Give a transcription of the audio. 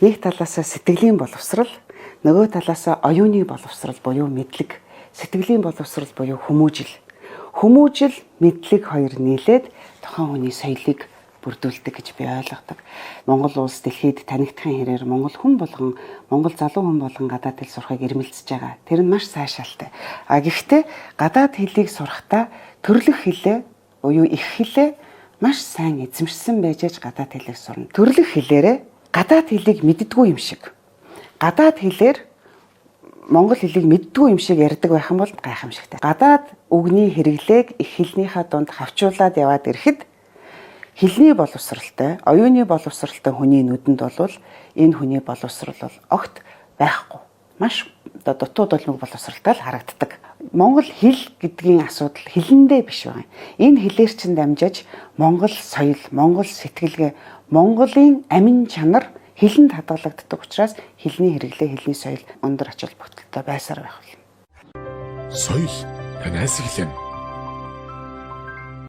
нэг талаасаа сэтгэлийн боловсрал, нөгөө талаасаа оюуны боловсрал буюу мэдлэг, сэтгэлийн боловсрал буюу хүмүүжил. Хүмүүжил, мэдлэг хоёр нийлээд тухайн хүний соёлыг бүрдүүлдэг гэж би ойлгодог. Монгол улс дэлхийд танигдахын хэрээр монгол хүн болгон, монгол залуу хүн болгон гадаад хэл сурахыг эрмэлзэж байгаа. Тэр нь маш сайшаалтай. Гэхдээ гадаад хэлийг сурахдаа төрлөх хэлээ буюу их хэлээ маш сайн эзэмшсэн байж гадаад хэлийг сурна. Төрлөх хэлээрээ гадаад хэлийг мэддэггүй юм шиг. Гадаад хэлээр монгол хэлийг мэддэггүй юм шиг ярьдаг байх юм бол гайхамшигтай. Гадаад үгний хэрэглээг их хэлнийхээ дунд хавчуулаад яваад ирэхэд хэлний боловсралтай, оюуны боловсралтай хүний нүдэнд бол энэ хүний боловсрал бол огт байхгүй. Маш дутуу дулмаг боловсралтай л харагддаг. Монгол хэл гэдгийн асуудал хэлэндээ биш байна. Энэ хэлээр чинь дамжиж монгол соёл, монгол сэтгэлгээ, монголын амин чанар хэлэнд хадгалагддаг учраас хэлний хэрэглээ, хэлний соёл өндөр ач холбогдолтой байсаар байх болно. Соёл тань айсгэлэн